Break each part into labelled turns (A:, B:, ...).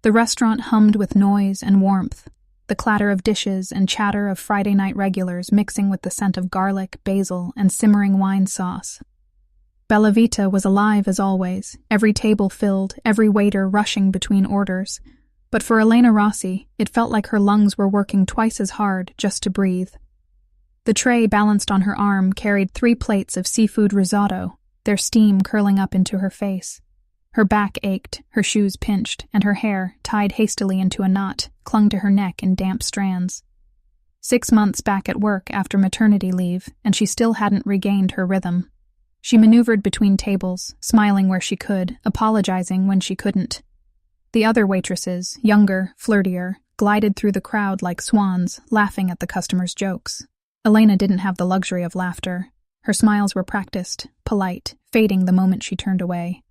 A: The restaurant hummed with noise and warmth, the clatter of dishes and chatter of Friday night regulars mixing with the scent of garlic, basil, and simmering wine sauce. Bella Vita was alive as always, every table filled, every waiter rushing between orders. But for Elena Rossi, it felt like her lungs were working twice as hard just to breathe. The tray balanced on her arm carried 3 plates of seafood risotto, their steam curling up into her face. Her back ached, her shoes pinched, and her hair, tied hastily into a knot, clung to her neck in damp strands. 6 months back at work after maternity leave, and she still hadn't regained her rhythm. She maneuvered between tables, smiling where she could, apologizing when she couldn't. The other waitresses, younger, flirtier, glided through the crowd like swans, laughing at the customers' jokes. Elena didn't have the luxury of laughter. Her smiles were practiced, polite, fading the moment she turned away.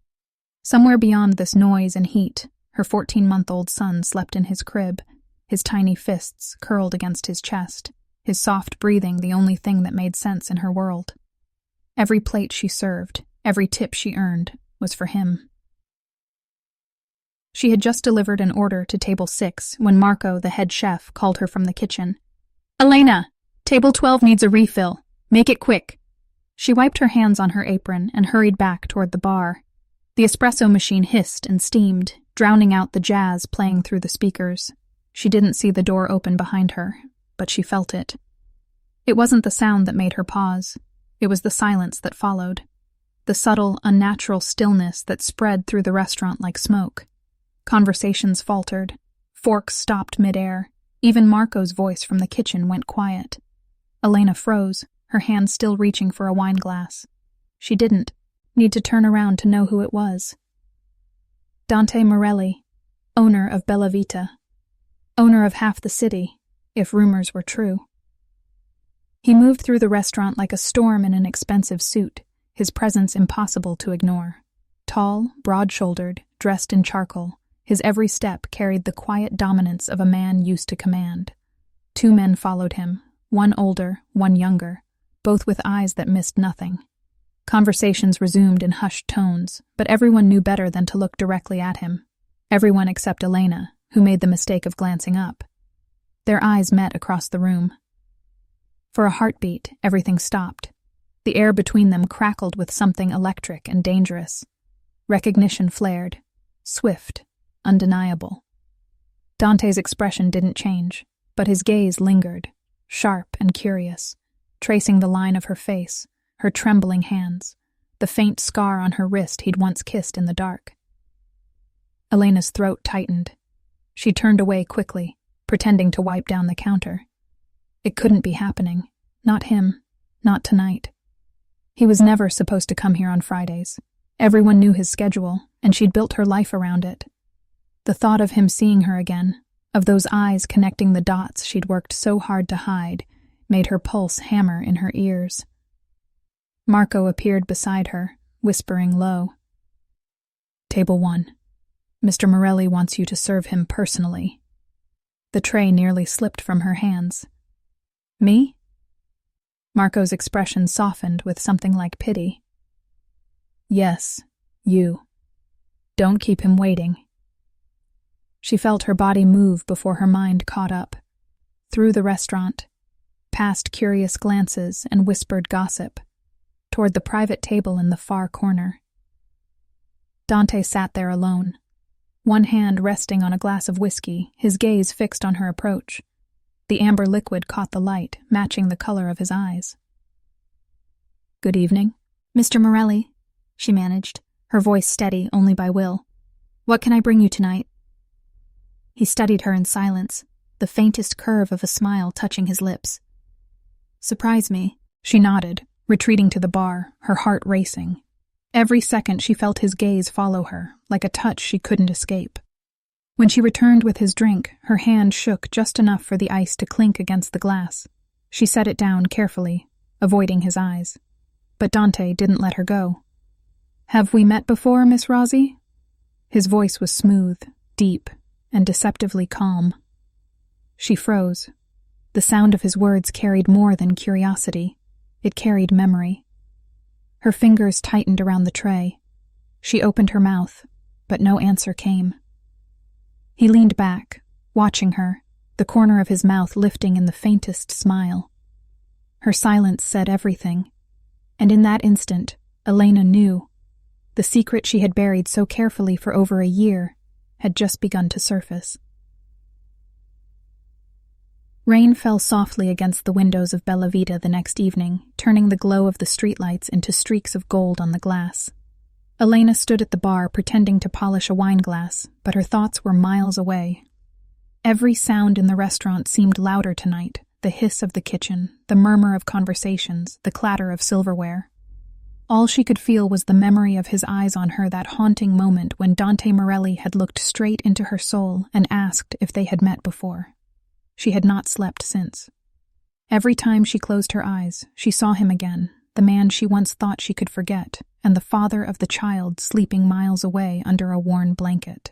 A: Somewhere beyond this noise and heat, her 14-month-old son slept in his crib, his tiny fists curled against his chest, his soft breathing the only thing that made sense in her world. Every plate she served, every tip she earned, was for him. She had just delivered an order to table 6 when Marco, the head chef, called her from the kitchen. "Elena, table 12 needs a refill. Make it quick." She wiped her hands on her apron and hurried back toward the bar. The espresso machine hissed and steamed, drowning out the jazz playing through the speakers. She didn't see the door open behind her, but she felt it. It wasn't the sound that made her pause. It was the silence that followed. The subtle, unnatural stillness that spread through the restaurant like smoke. Conversations faltered. Forks stopped midair. Even Marco's voice from the kitchen went quiet. Elena froze, her hand still reaching for a wine glass. She didn't need to turn around to know who it was. Dante Morelli, owner of Bella Vita. Owner of half the city, if rumors were true. He moved through the restaurant like a storm in an expensive suit, his presence impossible to ignore. Tall, broad-shouldered, dressed in charcoal, his every step carried the quiet dominance of a man used to command. 2 men followed him, one older, one younger, both with eyes that missed nothing. Conversations resumed in hushed tones, but everyone knew better than to look directly at him. Everyone except Elena, who made the mistake of glancing up. Their eyes met across the room. For a heartbeat, everything stopped. The air between them crackled with something electric and dangerous. Recognition flared. Swift, undeniable. Dante's expression didn't change, but his gaze lingered, sharp and curious, tracing the line of her face, her trembling hands, the faint scar on her wrist he'd once kissed in the dark. Elena's throat tightened. She turned away quickly, pretending to wipe down the counter. It couldn't be happening. Not him. Not tonight. He was never supposed to come here on Fridays. Everyone knew his schedule, and she'd built her life around it. The thought of him seeing her again, of those eyes connecting the dots she'd worked so hard to hide, made her pulse hammer in her ears. Marco appeared beside her, whispering low. "Table 1. Mr. Morelli wants you to serve him personally." The tray nearly slipped from her hands. "Me?" Marco's expression softened with something like pity. "Yes, you. Don't keep him waiting." She felt her body move before her mind caught up. Through the restaurant, past curious glances and whispered gossip, toward the private table in the far corner. Dante sat there alone, one hand resting on a glass of whiskey, his gaze fixed on her approach. The amber liquid caught the light, matching the color of his eyes. "Good evening."
B: "Mr. Morelli," she managed, her voice steady only by will. "What can I bring you tonight?" He studied her in silence, the faintest curve of a smile touching his lips. "Surprise me."
A: She nodded, retreating to the bar, her heart racing. Every second she felt his gaze follow her, like a touch she couldn't escape. When she returned with his drink, her hand shook just enough for the ice to clink against the glass. She set it down carefully, avoiding his eyes. But Dante didn't let her go. "Have we met before, Miss Rossi?" His voice was smooth, deep, and deceptively calm. She froze. The sound of his words carried more than curiosity. It carried memory. Her fingers tightened around the tray. She opened her mouth, but no answer came. He leaned back, watching her, the corner of his mouth lifting in the faintest smile. Her silence said everything, and in that instant, Elena knew. The secret she had buried so carefully for over a year had just begun to surface. Rain fell softly against the windows of Bella Vita the next evening, turning the glow of the streetlights into streaks of gold on the glass. Elena stood at the bar pretending to polish a wine glass, but her thoughts were miles away. Every sound in the restaurant seemed louder tonight, the hiss of the kitchen, the murmur of conversations, the clatter of silverware. All she could feel was the memory of his eyes on her that haunting moment when Dante Morelli had looked straight into her soul and asked if they had met before. She had not slept since. Every time she closed her eyes, she saw him again, the man she once thought she could forget, and the father of the child sleeping miles away under a worn blanket.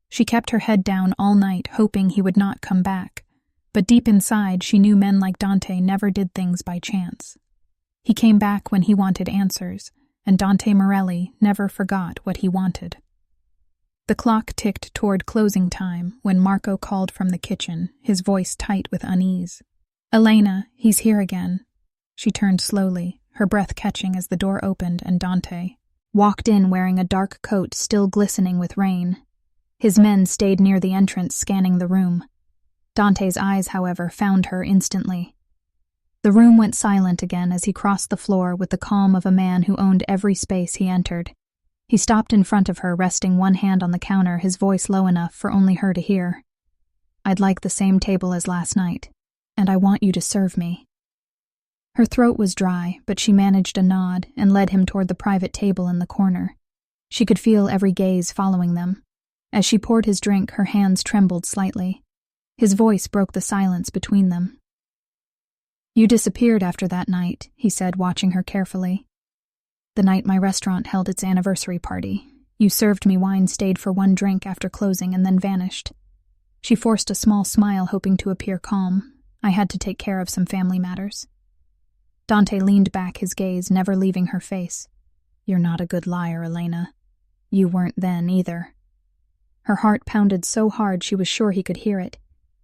A: She kept her head down all night, hoping he would not come back, but deep inside she knew men like Dante never did things by chance. He came back when he wanted answers, and Dante Morelli never forgot what he wanted. The clock ticked toward closing time when Marco called from the kitchen, his voice tight with unease. "Elena, he's here again." She turned slowly, her breath catching as the door opened and Dante walked in wearing a dark coat still glistening with rain. His men stayed near the entrance scanning the room. Dante's eyes, however, found her instantly. The room went silent again as he crossed the floor with the calm of a man who owned every space he entered. He stopped in front of her, resting one hand on the counter, his voice low enough for only her to hear. "I'd like the same table as last night, and I want you to serve me." Her throat was dry, but she managed a nod and led him toward the private table in the corner. She could feel every gaze following them. As she poured his drink, her hands trembled slightly. His voice broke the silence between them. "You disappeared after that night," he said, watching her carefully. "The night my restaurant held its anniversary party. You served me wine, stayed for one drink after closing, and then vanished." She forced a small smile, hoping to appear calm. "I had to take care of some family matters." Dante leaned back, his gaze never leaving her face. "You're not a good liar, Elena. You weren't then, either." Her heart pounded so hard she was sure he could hear it.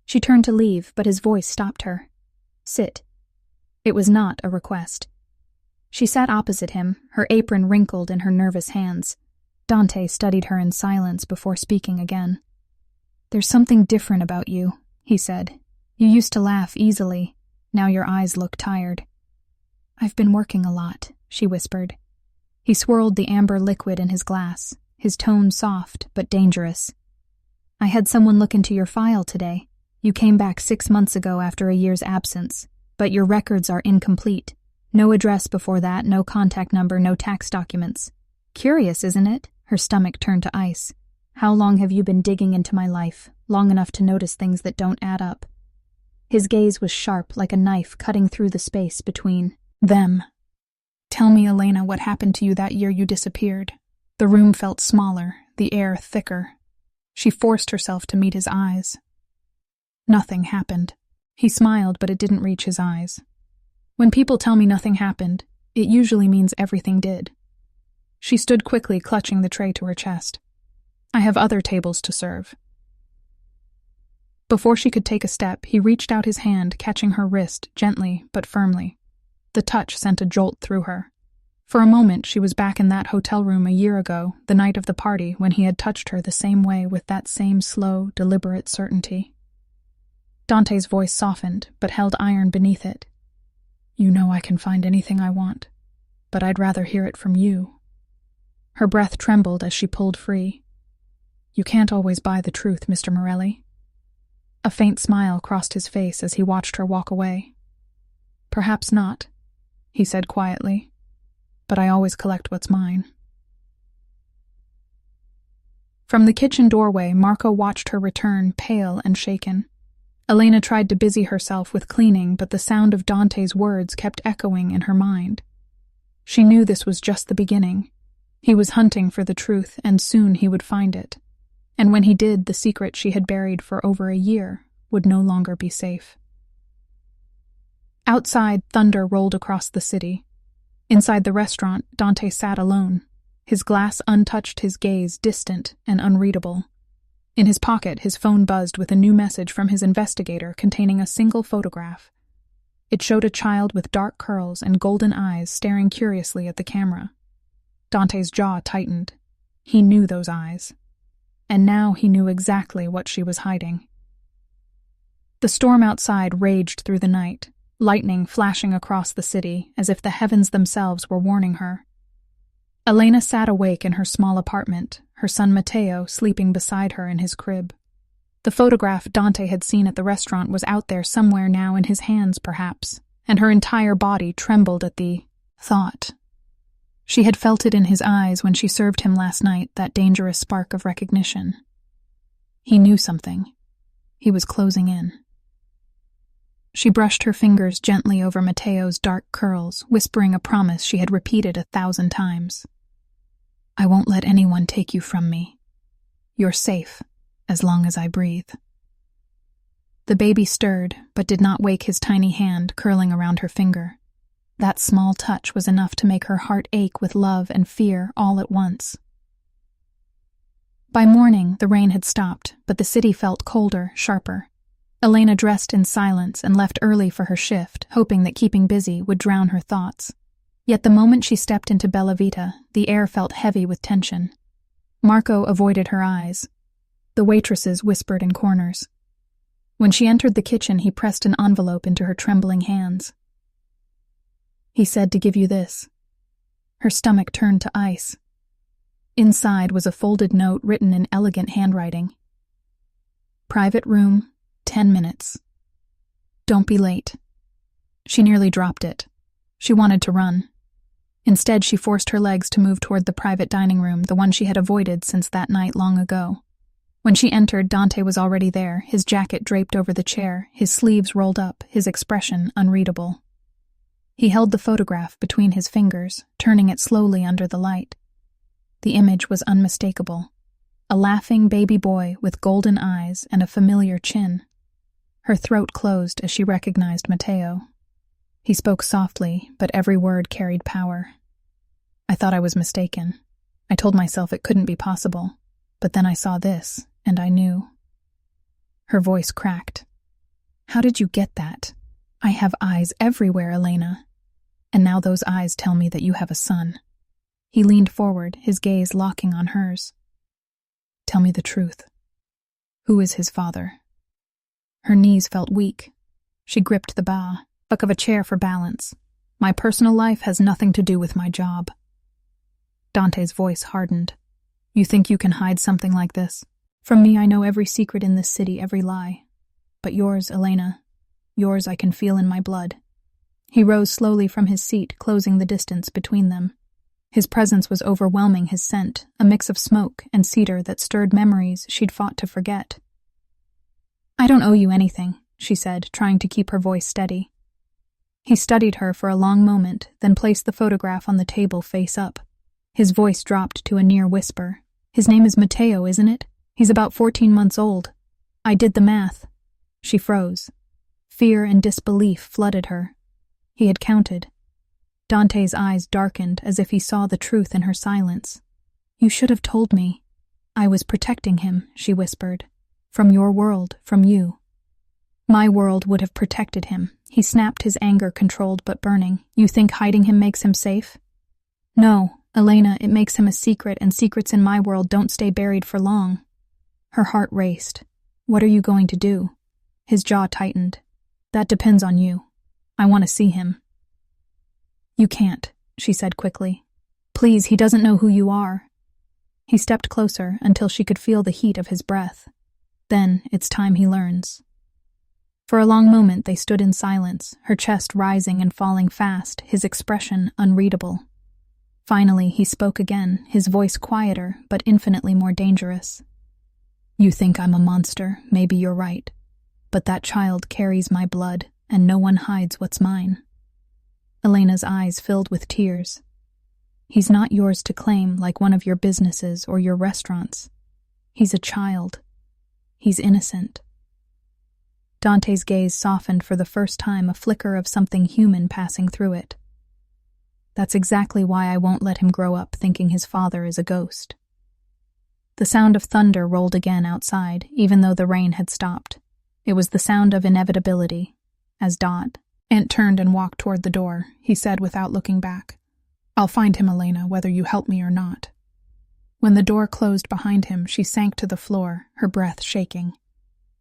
A: She turned to leave, but his voice stopped her. "Sit." It was not a request. She sat opposite him, her apron wrinkled in her nervous hands. Dante studied her in silence before speaking again. "There's something different about you," he said. "You used to laugh easily. Now your eyes look tired." "I've been working a lot," she whispered. He swirled the amber liquid in his glass, his tone soft but dangerous. "I had someone look into your file today. You came back 6 months ago after a year's absence, but your records are incomplete. No address before that, no contact number, no tax documents. Curious, isn't it?" Her stomach turned to ice. "How long have you been digging into my life? Long enough to notice things that don't add up." His gaze was sharp, like a knife cutting through the space between them. "Tell me, Elena, what happened to you that year you disappeared." The room felt smaller, the air thicker. She forced herself to meet his eyes. "Nothing happened." He smiled, but it didn't reach his eyes. "When people tell me nothing happened, it usually means everything did." She stood quickly, clutching the tray to her chest. "I have other tables to serve." Before she could take a step, he reached out his hand, catching her wrist gently but firmly. The touch sent a jolt through her. For a moment, she was back in that hotel room a year ago, the night of the party, when he had touched her the same way with that same slow, deliberate certainty. Dante's voice softened, but held iron beneath it. "You know I can find anything I want, but I'd rather hear it from you." Her breath trembled as she pulled free. "You can't always buy the truth, Mr. Morelli." A faint smile crossed his face as he watched her walk away. "Perhaps not," he said quietly, "but I always collect what's mine." From the kitchen doorway, Marco watched her return, pale and shaken. Elena tried to busy herself with cleaning, but the sound of Dante's words kept echoing in her mind. She knew this was just the beginning. He was hunting for the truth, and soon he would find it. And when he did, the secret she had buried for over a year would no longer be safe. Outside, thunder rolled across the city. Inside the restaurant, Dante sat alone, his glass untouched, his gaze distant and unreadable. In his pocket, his phone buzzed with a new message from his investigator containing a single photograph. It showed a child with dark curls and golden eyes staring curiously at the camera. Dante's jaw tightened. He knew those eyes. And now he knew exactly what she was hiding. The storm outside raged through the night, lightning flashing across the city as if the heavens themselves were warning her. Elena sat awake in her small apartment, her son Matteo sleeping beside her in his crib. The photograph Dante had seen at the restaurant was out there somewhere now in his hands, perhaps, and her entire body trembled at the thought. She had felt it in his eyes when she served him last night, that dangerous spark of recognition. He knew something. He was closing in. She brushed her fingers gently over Matteo's dark curls, whispering a promise she had repeated 1,000 times. I won't let anyone take you from me. You're safe, as long as I breathe. The baby stirred, but did not wake his tiny hand curling around her finger. That small touch was enough to make her heart ache with love and fear all at once. By morning, the rain had stopped, but the city felt colder, sharper. Elena dressed in silence and left early for her shift, hoping that keeping busy would drown her thoughts. Yet the moment she stepped into Bella Vita, the air felt heavy with tension. Marco avoided her eyes. The waitresses whispered in corners. When she entered the kitchen, he pressed an envelope into her trembling hands. He said to give you this. Her stomach turned to ice. Inside was a folded note written in elegant handwriting. Private room, 10 minutes. Don't be late. She nearly dropped it. She wanted to run. Instead, she forced her legs to move toward the private dining room, the one she had avoided since that night long ago. When she entered, Dante was already there, his jacket draped over the chair, his sleeves rolled up, his expression unreadable. He held the photograph between his fingers, turning it slowly under the light. The image was unmistakable. A laughing baby boy with golden eyes and a familiar chin. Her throat closed as she recognized Matteo. He spoke softly, but every word carried power. I thought I was mistaken. I told myself it couldn't be possible. But then I saw this, and I knew. Her voice cracked. How did you get that? I have eyes everywhere, Elena. And now those eyes tell me that you have a son. He leaned forward, his gaze locking on hers. Tell me the truth. Who is his father? Her knees felt weak. She gripped the back of a chair for balance. My personal life has nothing to do with my job. Dante's voice hardened. You think you can hide something like this? From me, I know every secret in this city, every lie. But yours, Elena, yours I can feel in my blood. He rose slowly from his seat, closing the distance between them. His presence was overwhelming, his scent, a mix of smoke and cedar that stirred memories she'd fought to forget. I don't owe you anything, she said, trying to keep her voice steady. He studied her for a long moment, then placed the photograph on the table face up. His voice dropped to a near whisper. His name is Matteo, isn't it? He's about 14 months old. I did the math. She froze. Fear and disbelief flooded her. He had counted. Dante's eyes darkened as if he saw the truth in her silence. You should have told me. I was protecting him, she whispered. From your world, from you. My world would have protected him. He snapped, his anger controlled but burning. You think hiding him makes him safe? No, Elena, it makes him a secret, and secrets in my world don't stay buried for long. Her heart raced. What are you going to do? His jaw tightened. That depends on you. I want to see him. You can't, she said quickly. Please, he doesn't know who you are. He stepped closer until she could feel the heat of his breath. Then it's time he learns. For a long moment they stood in silence, her chest rising and falling fast, his expression unreadable. Finally he spoke again, his voice quieter but infinitely more dangerous. You think I'm a monster, maybe you're right. But that child carries my blood, and no one hides what's mine. Elena's eyes filled with tears. He's not yours to claim like one of your businesses or your restaurants. He's a child. He's innocent. Dante's gaze softened for the first time, a flicker of something human passing through it. That's exactly why I won't let him grow up thinking his father is a ghost. The sound of thunder rolled again outside, even though the rain had stopped. It was the sound of inevitability. As Aunt turned and walked toward the door, he said without looking back, "I'll find him, Elena, whether you help me or not." When the door closed behind him, she sank to the floor, her breath shaking.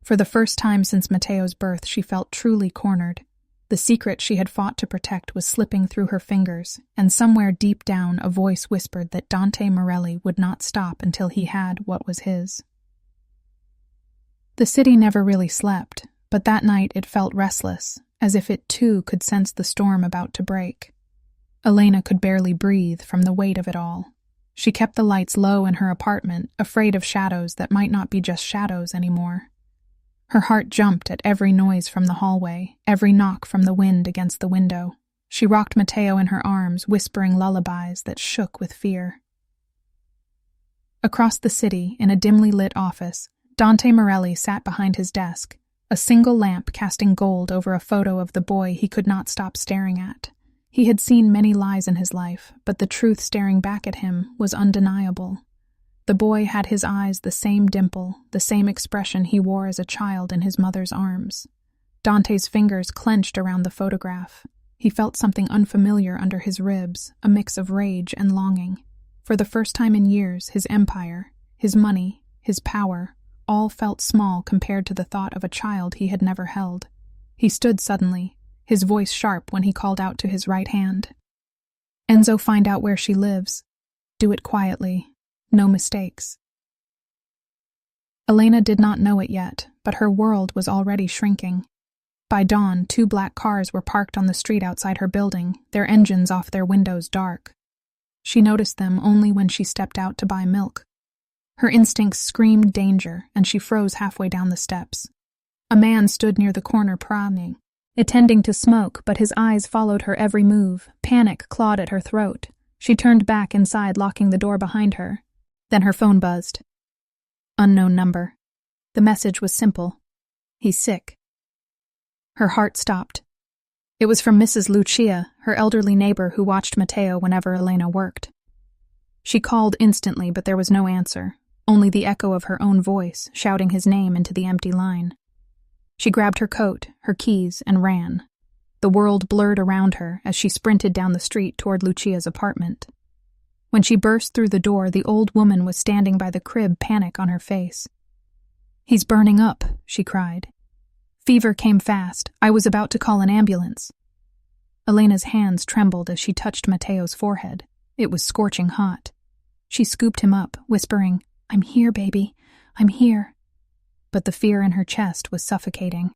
A: For the first time since Matteo's birth, she felt truly cornered. The secret she had fought to protect was slipping through her fingers, and somewhere deep down a voice whispered that Dante Morelli would not stop until he had what was his. The city never really slept, but that night it felt restless, as if it too could sense the storm about to break. Elena could barely breathe from the weight of it all. She kept the lights low in her apartment, afraid of shadows that might not be just shadows anymore. Her heart jumped at every noise from the hallway, every knock from the wind against the window. She rocked Matteo in her arms, whispering lullabies that shook with fear. Across the city, in a dimly lit office, Dante Morelli sat behind his desk, a single lamp casting gold over a photo of the boy he could not stop staring at. He had seen many lies in his life, but the truth staring back at him was undeniable. The boy had his eyes the same dimple, the same expression he wore as a child in his mother's arms. Dante's fingers clenched around the photograph. He felt something unfamiliar under his ribs, a mix of rage and longing. For the first time in years, his empire, his money, his power, all felt small compared to the thought of a child he had never held. He stood suddenly, his voice sharp when he called out to his right hand. "Enzo, find out where she lives. Do it quietly. No mistakes." Elena did not know it yet, but her world was already shrinking. By dawn, 2 black cars were parked on the street outside her building, their engines off their windows dark. She noticed them only when she stepped out to buy milk. Her instincts screamed danger, and she froze halfway down the steps. A man stood near the corner prowling, intending to smoke, but his eyes followed her every move. Panic clawed at her throat. She turned back inside, locking the door behind her. Then her phone buzzed. Unknown number. The message was simple. "He's sick." Her heart stopped. It was from Mrs. Lucia, her elderly neighbor who watched Matteo whenever Elena worked. She called instantly, but there was no answer, only the echo of her own voice shouting his name into the empty line. She grabbed her coat, her keys, and ran. The world blurred around her as she sprinted down the street toward Lucia's apartment. When she burst through the door, the old woman was standing by the crib, panic on her face. "He's burning up," she cried. "Fever came fast. I was about to call an ambulance." Elena's hands trembled as she touched Matteo's forehead. It was scorching hot. She scooped him up, whispering, "I'm here, baby. I'm here." But the fear in her chest was suffocating.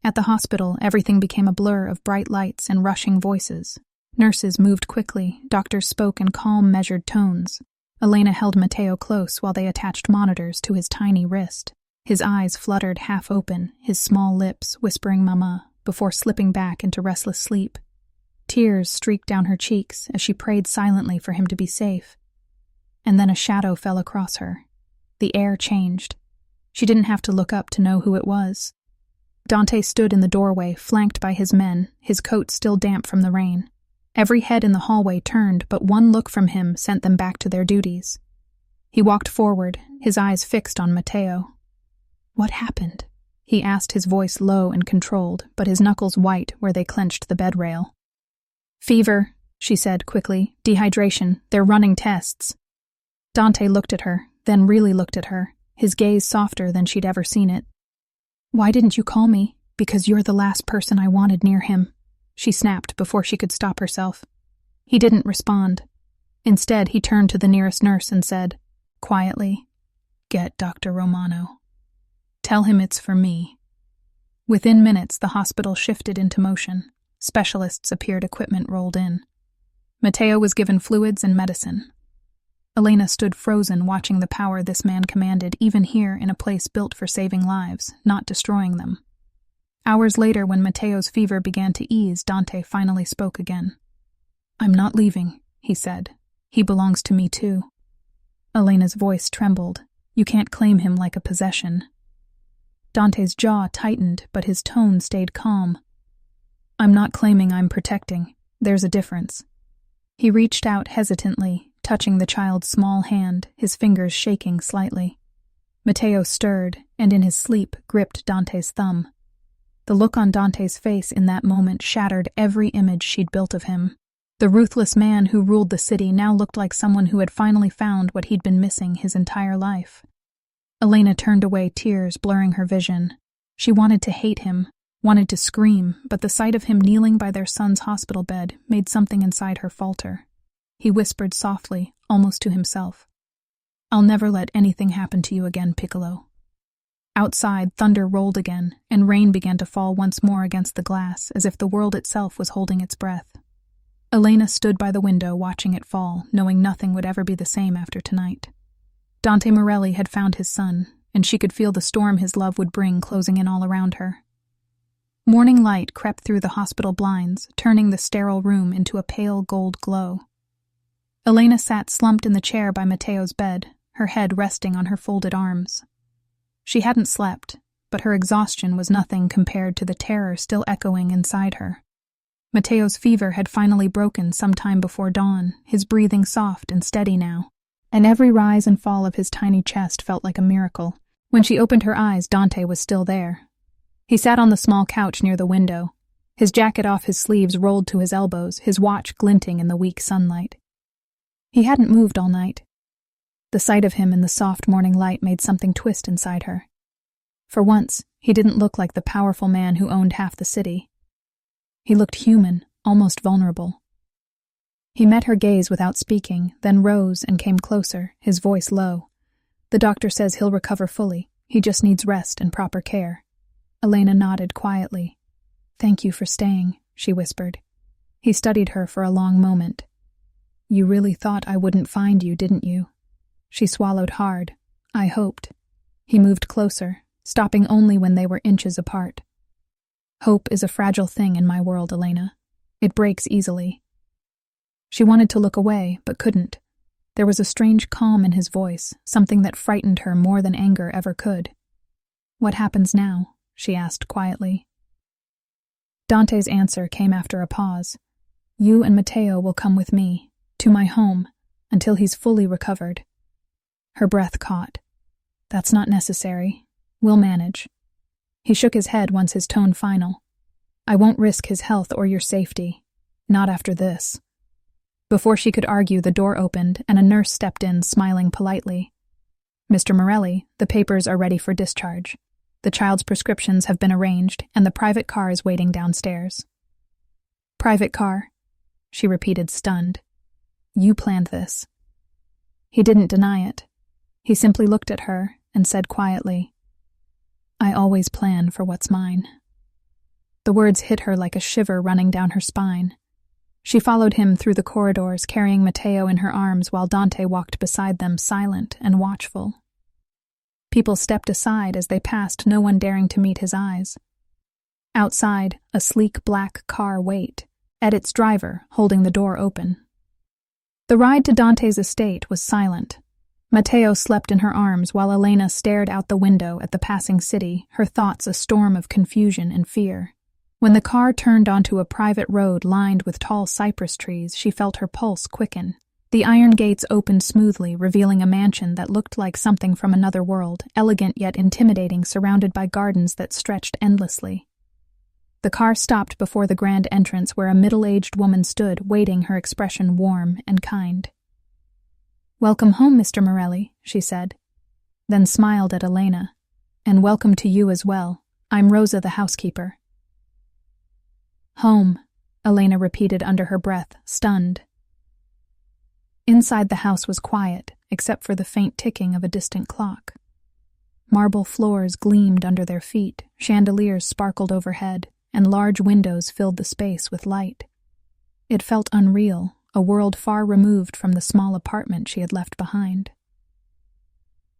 A: At the hospital, everything became a blur of bright lights and rushing voices. Nurses moved quickly, doctors spoke in calm, measured tones. Elena held Matteo close while they attached monitors to his tiny wrist. His eyes fluttered half open, his small lips whispering "Mama," before slipping back into restless sleep. Tears streaked down her cheeks as she prayed silently for him to be safe. And then a shadow fell across her. The air changed. She didn't have to look up to know who it was. Dante stood in the doorway, flanked by his men, his coat still damp from the rain. Every head in the hallway turned, but one look from him sent them back to their duties. He walked forward, his eyes fixed on Matteo. "What happened?" he asked, his voice low and controlled, but his knuckles white where they clenched the bed rail. "Fever," she said quickly. "Dehydration. They're running tests." Dante looked at her, then really looked at her, his gaze softer than she'd ever seen it. "Why didn't you call me?" "Because you're the last person I wanted near him," she snapped before she could stop herself. He didn't respond. Instead, he turned to the nearest nurse and said, quietly, "Get Dr. Romano. Tell him it's for me." Within minutes, the hospital shifted into motion. Specialists appeared, equipment rolled in. Matteo was given fluids and medicine. Elena stood frozen, watching the power this man commanded, even here in a place built for saving lives, not destroying them. Hours later, when Matteo's fever began to ease, Dante finally spoke again. "I'm not leaving," he said. "He belongs to me too." Elena's voice trembled. "You can't claim him like a possession." Dante's jaw tightened, but his tone stayed calm. "I'm not claiming, I'm protecting. There's a difference." He reached out hesitantly, touching the child's small hand, his fingers shaking slightly. Matteo stirred, and in his sleep gripped Dante's thumb. The look on Dante's face in that moment shattered every image she'd built of him. The ruthless man who ruled the city now looked like someone who had finally found what he'd been missing his entire life. Elena turned away, tears blurring her vision. She wanted to hate him, wanted to scream, but the sight of him kneeling by their son's hospital bed made something inside her falter. He whispered softly, almost to himself, "I'll never let anything happen to you again, Piccolo." Outside, thunder rolled again, and rain began to fall once more against the glass, as if the world itself was holding its breath. Elena stood by the window watching it fall, knowing nothing would ever be the same after tonight. Dante Morelli had found his son, and she could feel the storm his love would bring closing in all around her. Morning light crept through the hospital blinds, turning the sterile room into a pale gold glow. Elena sat slumped in the chair by Matteo's bed, her head resting on her folded arms. She hadn't slept, but her exhaustion was nothing compared to the terror still echoing inside her. Matteo's fever had finally broken some time before dawn, his breathing soft and steady now, and every rise and fall of his tiny chest felt like a miracle. When she opened her eyes, Dante was still there. He sat on the small couch near the window, his jacket off his sleeves rolled to his elbows, his watch glinting in the weak sunlight. He hadn't moved all night. The sight of him in the soft morning light made something twist inside her. For once, he didn't look like the powerful man who owned half the city. He looked human, almost vulnerable. He met her gaze without speaking, then rose and came closer, his voice low. "The doctor says he'll recover fully. He just needs rest and proper care." Elena nodded quietly. "Thank you for staying," she whispered. He studied her for a long moment. "You really thought I wouldn't find you, didn't you?" She swallowed hard. "I hoped." He moved closer, stopping only when they were inches apart. "Hope is a fragile thing in my world, Elena. It breaks easily." She wanted to look away, but couldn't. There was a strange calm in his voice, something that frightened her more than anger ever could. "What happens now?" she asked quietly. Dante's answer came after a pause. "You and Matteo will come with me, to my home, until he's fully recovered." Her breath caught. "That's not necessary. We'll manage." He shook his head once his tone final. "I won't risk his health or your safety. Not after this." Before she could argue, the door opened and a nurse stepped in, smiling politely. "Mr. Morelli, the papers are ready for discharge. The child's prescriptions have been arranged, and the private car is waiting downstairs." "Private car?" she repeated, stunned. "You planned this." He didn't deny it. He simply looked at her and said quietly, "I always plan for what's mine." The words hit her like a shiver running down her spine. She followed him through the corridors, carrying Matteo in her arms while Dante walked beside them, silent and watchful. People stepped aside as they passed, no one daring to meet his eyes. Outside, a sleek black car waited, at its driver holding the door open. The ride to Dante's estate was silent. Matteo slept in her arms while Elena stared out the window at the passing city, her thoughts a storm of confusion and fear. When the car turned onto a private road lined with tall cypress trees, she felt her pulse quicken. The iron gates opened smoothly, revealing a mansion that looked like something from another world, elegant yet intimidating, surrounded by gardens that stretched endlessly. The car stopped before the grand entrance where a middle-aged woman stood, waiting, her expression warm and kind. "Welcome home, Mr. Morelli," she said, then smiled at Elena. "And welcome to you as well. I'm Rosa, the housekeeper." "Home," Elena repeated under her breath, stunned. Inside the house was quiet, except for the faint ticking of a distant clock. Marble floors gleamed under their feet, chandeliers sparkled overhead, and large windows filled the space with light. It felt unreal, a world far removed from the small apartment she had left behind.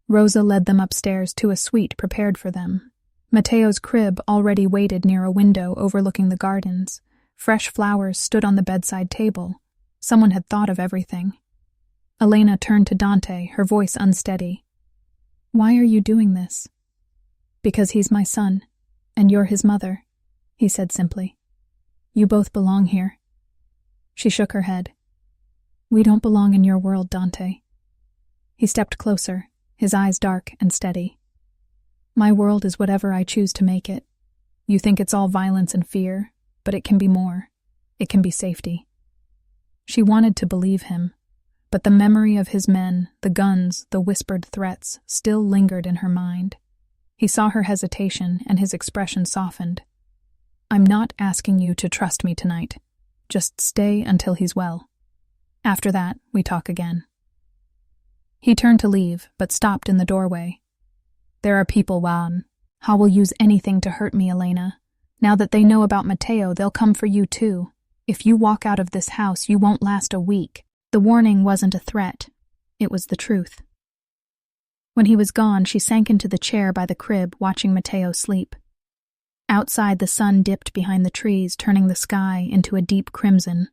A: Rosa led them upstairs to a suite prepared for them. Matteo's crib already waited near a window overlooking the gardens. Fresh flowers stood on the bedside table. Someone had thought of everything. Elena turned to Dante, her voice unsteady. "Why are you doing this?" "Because he's my son, and you're his mother," he said simply. "You both belong here." She shook her head. We don't belong in your world, Dante. He stepped closer, his eyes dark and steady. My world is whatever I choose to make it. You think it's all violence and fear, but it can be more. It can be safety. She wanted to believe him, but the memory of his men, the guns, the whispered threats, still lingered in her mind. He saw her hesitation, and his expression softened. I'm not asking you to trust me tonight. Just stay until he's well. After that, we talk again. He turned to leave, but stopped in the doorway. There are people, Juan. How will use anything to hurt me, Elena? Now that they know about Mateo, they'll come for you too. If you walk out of this house, you won't last a week. The warning wasn't a threat. It was the truth. When he was gone, she sank into the chair by the crib, watching Mateo sleep. Outside, the sun dipped behind the trees, turning the sky into a deep crimson.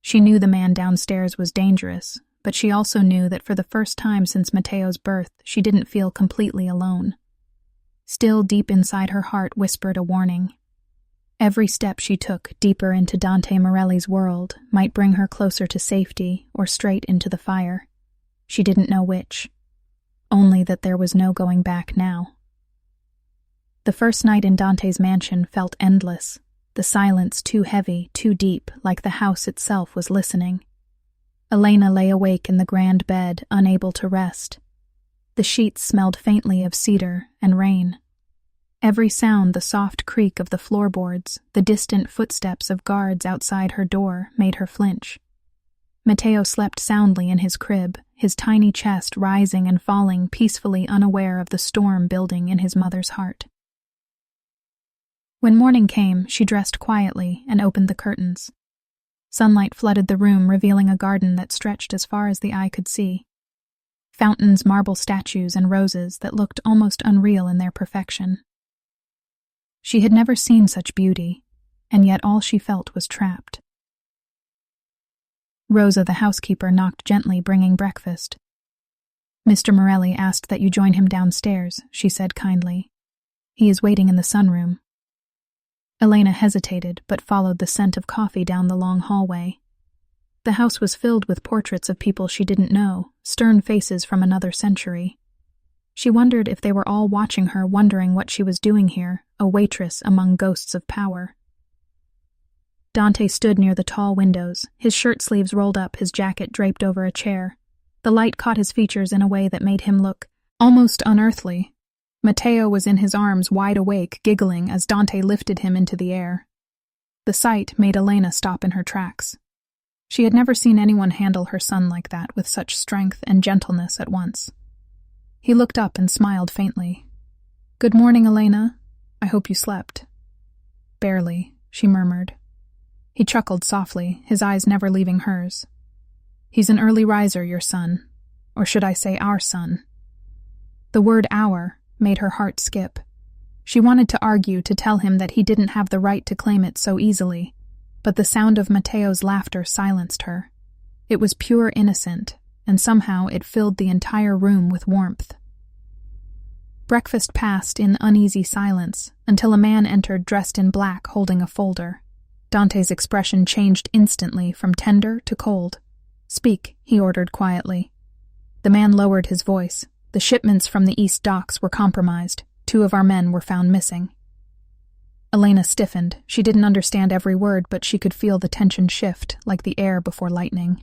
A: She knew the man downstairs was dangerous, but she also knew that for the first time since Mateo's birth, she didn't feel completely alone. Still deep inside her heart whispered a warning. Every step she took deeper into Dante Morelli's world might bring her closer to safety or straight into the fire. She didn't know which. Only that there was no going back now. The first night in Dante's mansion felt endless, the silence too heavy, too deep, like the house itself was listening. Elena lay awake in the grand bed, unable to rest. The sheets smelled faintly of cedar and rain. Every sound, the soft creak of the floorboards, the distant footsteps of guards outside her door, made her flinch. Mateo slept soundly in his crib, his tiny chest rising and falling, peacefully unaware of the storm building in his mother's heart. When morning came, she dressed quietly and opened the curtains. Sunlight flooded the room, revealing a garden that stretched as far as the eye could see. Fountains, marble statues, and roses that looked almost unreal in their perfection. She had never seen such beauty, and yet all she felt was trapped. Rosa, the housekeeper, knocked gently, bringing breakfast. Mr. Morelli asked that you join him downstairs, she said kindly. He is waiting in the sunroom. Elena hesitated, but followed the scent of coffee down the long hallway. The house was filled with portraits of people she didn't know, stern faces from another century. She wondered if they were all watching her, wondering what she was doing here, a waitress among ghosts of power. Dante stood near the tall windows, his shirt sleeves rolled up, his jacket draped over a chair. The light caught his features in a way that made him look almost unearthly. Mateo was in his arms, wide awake, giggling as Dante lifted him into the air. The sight made Elena stop in her tracks. She had never seen anyone handle her son like that, with such strength and gentleness at once. He looked up and smiled faintly. "Good morning, Elena. I hope you slept." "Barely," she murmured. He chuckled softly, his eyes never leaving hers. "He's an early riser, your son. Or should I say our son?" The word "our" made her heart skip. She wanted to argue, to tell him that he didn't have the right to claim it so easily, but the sound of Mateo's laughter silenced her. It was pure innocent, and somehow it filled the entire room with warmth. Breakfast passed in uneasy silence, until a man entered dressed in black, holding a folder. Dante's expression changed instantly from tender to cold. "Speak," he ordered quietly. The man lowered his voice. "The shipments from the East Docks were compromised. 2 of our men were found missing." Elena stiffened. She didn't understand every word, but she could feel the tension shift, like the air before lightning.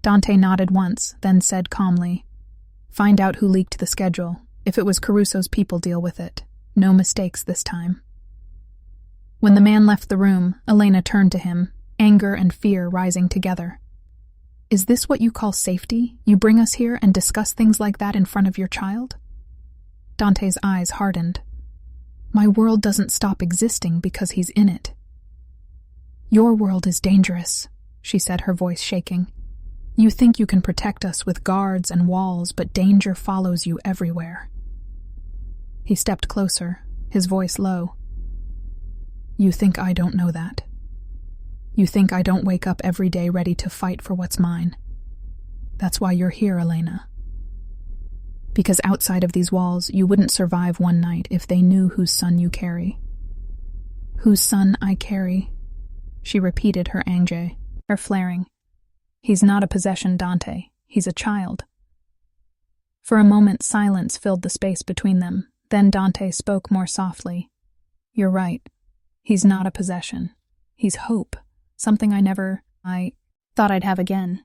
A: Dante nodded once, then said calmly, "Find out who leaked the schedule. If it was Caruso's people, deal with it. No mistakes this time." When the man left the room, Elena turned to him, anger and fear rising together. "Is this what you call safety? You bring us here and discuss things like that in front of your child?" Dante's eyes hardened. "My world doesn't stop existing because he's in it." "Your world is dangerous," she said, her voice shaking. "You think you can protect us with guards and walls, but danger follows you everywhere." He stepped closer, his voice low. "You think I don't know that? You think I don't wake up every day ready to fight for what's mine? That's why you're here, Elena. Because outside of these walls, you wouldn't survive one night if they knew whose son you carry." "Whose son I carry," she repeated, her anger flaring. He's not a possession, Dante. He's a child. For a moment, silence filled the space between them. Then Dante spoke more softly. You're right. He's not a possession. He's hope. Something I thought I'd have again.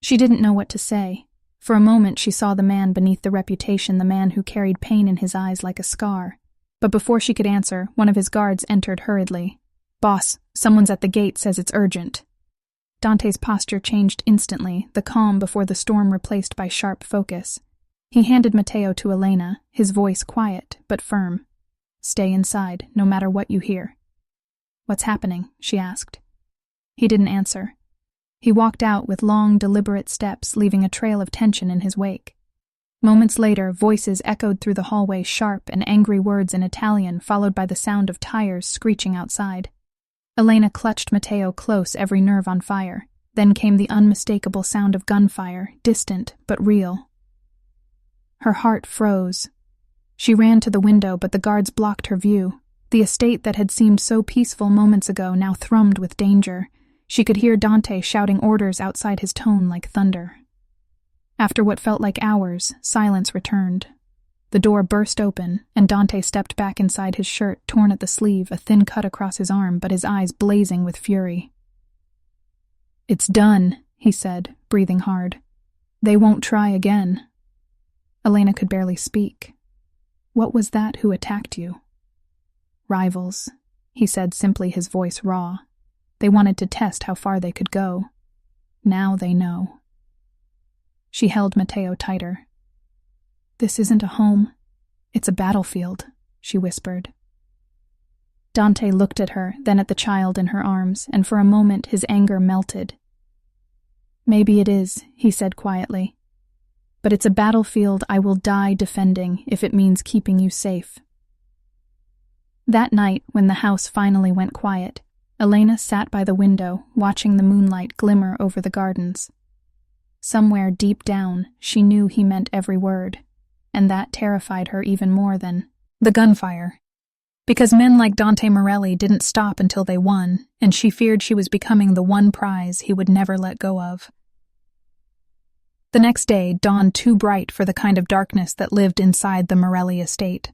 A: She didn't know what to say. For a moment she saw the man beneath the reputation, the man who carried pain in his eyes like a scar. But before she could answer, one of his guards entered hurriedly. Boss, someone's at the gate, says it's urgent. Dante's posture changed instantly, the calm before the storm replaced by sharp focus. He handed Matteo to Elena, his voice quiet but firm. Stay inside, no matter what you hear. What's happening? She asked. He didn't answer. He walked out with long, deliberate steps, leaving a trail of tension in his wake. Moments later, voices echoed through the hallway, sharp and angry words in Italian, followed by the sound of tires screeching outside. Elena clutched Matteo close, every nerve on fire. Then came the unmistakable sound of gunfire, distant but real. Her heart froze. She ran to the window, but the guards blocked her view. The estate that had seemed so peaceful moments ago now thrummed with danger. She could hear Dante shouting orders outside, his tone like thunder. After what felt like hours, silence returned. The door burst open, and Dante stepped back inside, his shirt torn at the sleeve, a thin cut across his arm, but his eyes blazing with fury. It's done, he said, breathing hard. They won't try again. Elena could barely speak. What was that who attacked you? Rivals, he said simply, his voice raw. They wanted to test how far they could go. Now they know. She held Matteo tighter. This isn't a home. It's a battlefield, she whispered. Dante looked at her, then at the child in her arms, and for a moment his anger melted. Maybe it is, he said quietly. But it's a battlefield I will die defending if it means keeping you safe. That night, when the house finally went quiet, Elena sat by the window, watching the moonlight glimmer over the gardens. Somewhere deep down, she knew he meant every word, and that terrified her even more than the gunfire. Because men like Dante Morelli didn't stop until they won, and she feared she was becoming the one prize he would never let go of. The next day dawned too bright for the kind of darkness that lived inside the Morelli estate.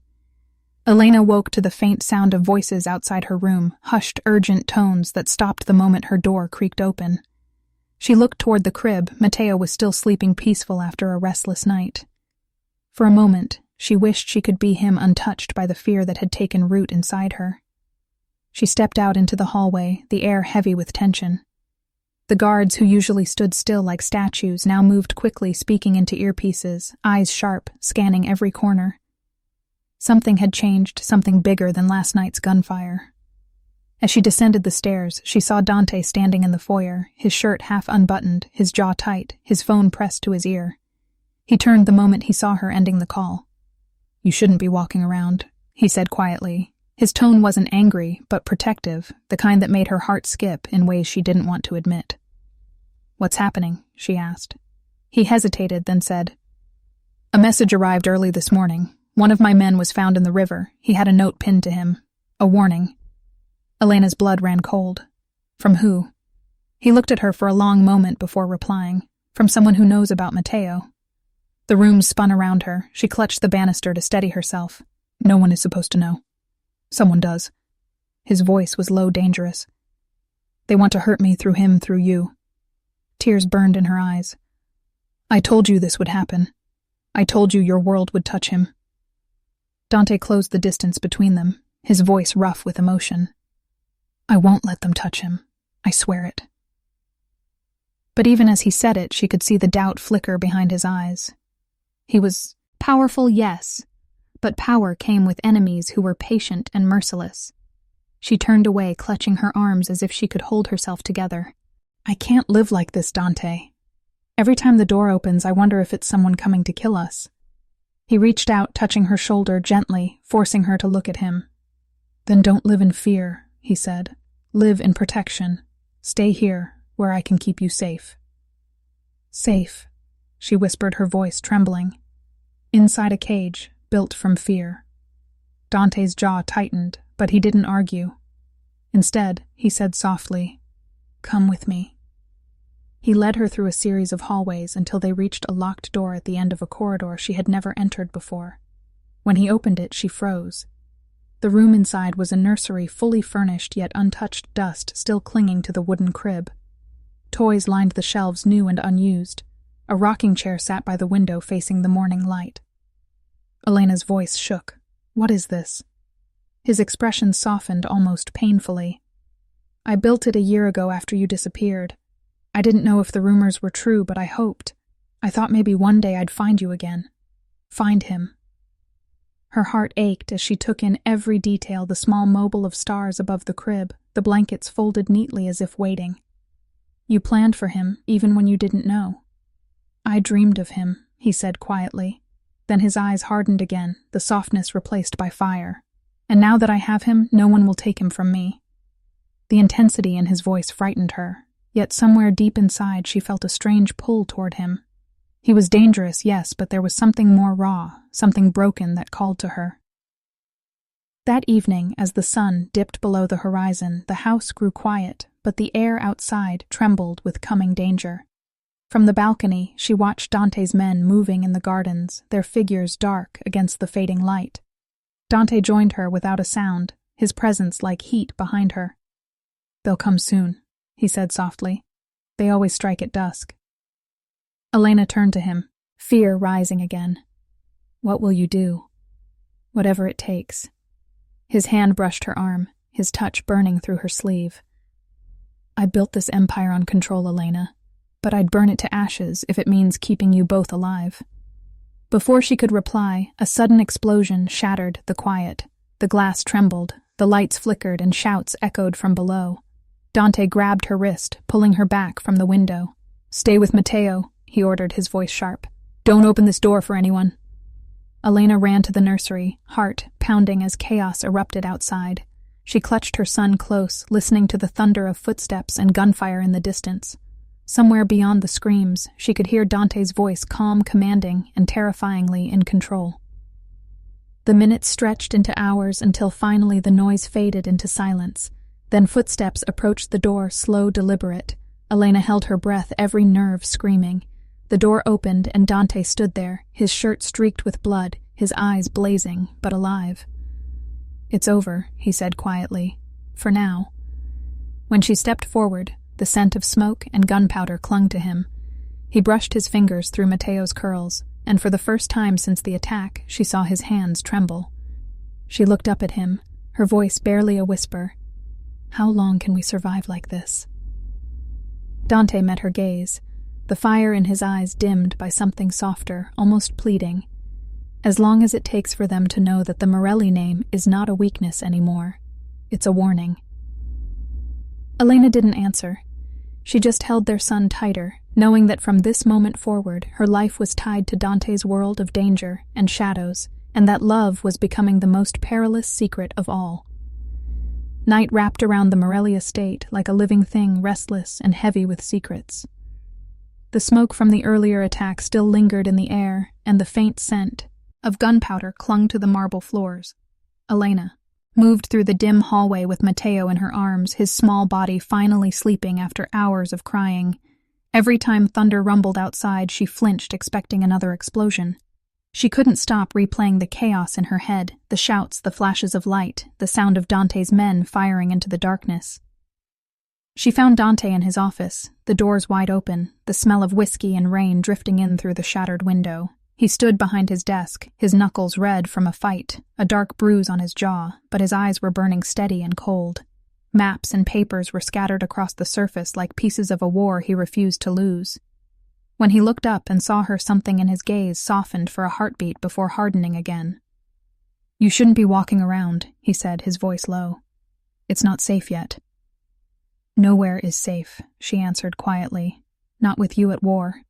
A: Elena woke to the faint sound of voices outside her room, hushed, urgent tones that stopped the moment her door creaked open. She looked toward the crib. Matteo was still sleeping peaceful after a restless night. For a moment, she wished she could be him, untouched by the fear that had taken root inside her. She stepped out into the hallway, the air heavy with tension. The guards, who usually stood still like statues, now moved quickly, speaking into earpieces, eyes sharp, scanning every corner. Something had changed, something bigger than last night's gunfire. As she descended the stairs, she saw Dante standing in the foyer, his shirt half unbuttoned, his jaw tight, his phone pressed to his ear. He turned the moment he saw her ending the call. You shouldn't be walking around, he said quietly. His tone wasn't angry, but protective, the kind that made her heart skip in ways she didn't want to admit. What's happening? She asked. He hesitated, then said, A message arrived early this morning. One of my men was found in the river. He had a note pinned to him. A warning. Elena's blood ran cold. From who? He looked at her for a long moment before replying. From someone who knows about Matteo. The room spun around her. She clutched the banister to steady herself. No one is supposed to know. Someone does. His voice was low, dangerous. They want to hurt me through him, through you. Tears burned in her eyes. I told you this would happen. I told you your world would touch him. Dante closed the distance between them, his voice rough with emotion. I won't let them touch him. I swear it. But even as he said it, she could see the doubt flicker behind his eyes. He was powerful, yes, but power came with enemies who were patient and merciless. She turned away, clutching her arms as if she could hold herself together. I can't live like this, Dante. Every time the door opens, I wonder if it's someone coming to kill us. He reached out, touching her shoulder gently, forcing her to look at him. Then don't live in fear, he said. Live in protection. Stay here, where I can keep you safe. Safe, she whispered, her voice trembling. Inside a cage, built from fear. Dante's jaw tightened, but he didn't argue. Instead, he said softly, Come with me. He led her through a series of hallways until they reached a locked door at the end of a corridor she had never entered before. When he opened it, she froze. The room inside was a nursery fully furnished yet untouched dust still clinging to the wooden crib. Toys lined the shelves new and unused. A rocking chair sat by the window facing the morning light. Elena's voice shook. "What is this?" His expression softened almost painfully. "I built it a year ago after you disappeared. I didn't know if the rumors were true, but I hoped. I thought maybe one day I'd find you again. Find him." Her heart ached as she took in every detail, the small mobile of stars above the crib, the blankets folded neatly as if waiting. "You planned for him, even when you didn't know." "I dreamed of him," he said quietly. Then his eyes hardened again, the softness replaced by fire. "And now that I have him, no one will take him from me." The intensity in his voice frightened her, yet somewhere deep inside she felt a strange pull toward him. He was dangerous, yes, but there was something more raw, something broken that called to her. That evening, as the sun dipped below the horizon, the house grew quiet, but the air outside trembled with coming danger. From the balcony, she watched Dante's men moving in the gardens, their figures dark against the fading light. Dante joined her without a sound, his presence like heat behind her. "They'll come soon," he said softly. "They always strike at dusk." Elena turned to him, fear rising again. "What will you do?" "Whatever it takes." His hand brushed her arm, his touch burning through her sleeve. "I built this empire on control, Elena, but I'd burn it to ashes if it means keeping you both alive." Before she could reply, a sudden explosion shattered the quiet. The glass trembled, the lights flickered, and shouts echoed from below. Dante grabbed her wrist, pulling her back from the window. "Stay with Matteo," he ordered, his voice sharp. "Don't open this door for anyone." Elena ran to the nursery, heart pounding as chaos erupted outside. She clutched her son close, listening to the thunder of footsteps and gunfire in the distance. Somewhere beyond the screams, she could hear Dante's voice, calm, commanding, and terrifyingly in control. The minutes stretched into hours until finally the noise faded into silence. Then footsteps approached the door, slow, deliberate. Elena held her breath, every nerve screaming. The door opened and Dante stood there, his shirt streaked with blood, his eyes blazing, but alive. "It's over," he said quietly. "For now." When she stepped forward, the scent of smoke and gunpowder clung to him. He brushed his fingers through Matteo's curls, and for the first time since the attack, she saw his hands tremble. She looked up at him, her voice barely a whisper. "How long can we survive like this?" Dante met her gaze, the fire in his eyes dimmed by something softer, almost pleading. "As long as it takes for them to know that the Morelli name is not a weakness anymore. It's a warning." Elena didn't answer. She just held their son tighter, knowing that from this moment forward her life was tied to Dante's world of danger and shadows, and that love was becoming the most perilous secret of all. Night wrapped around the Morelli estate like a living thing, restless and heavy with secrets. The smoke from the earlier attack still lingered in the air, and the faint scent of gunpowder clung to the marble floors. Elena moved through the dim hallway with Matteo in her arms, his small body finally sleeping after hours of crying. Every time thunder rumbled outside, she flinched, expecting another explosion. She couldn't stop replaying the chaos in her head, the shouts, the flashes of light, the sound of Dante's men firing into the darkness. She found Dante in his office, the doors wide open, the smell of whiskey and rain drifting in through the shattered window. He stood behind his desk, his knuckles red from a fight, a dark bruise on his jaw, but his eyes were burning steady and cold. Maps and papers were scattered across the surface like pieces of a war he refused to lose. When he looked up and saw her, something in his gaze softened for a heartbeat before hardening again. "You shouldn't be walking around," he said, his voice low. "It's not safe yet." "Nowhere is safe," she answered quietly. "Not with you at war."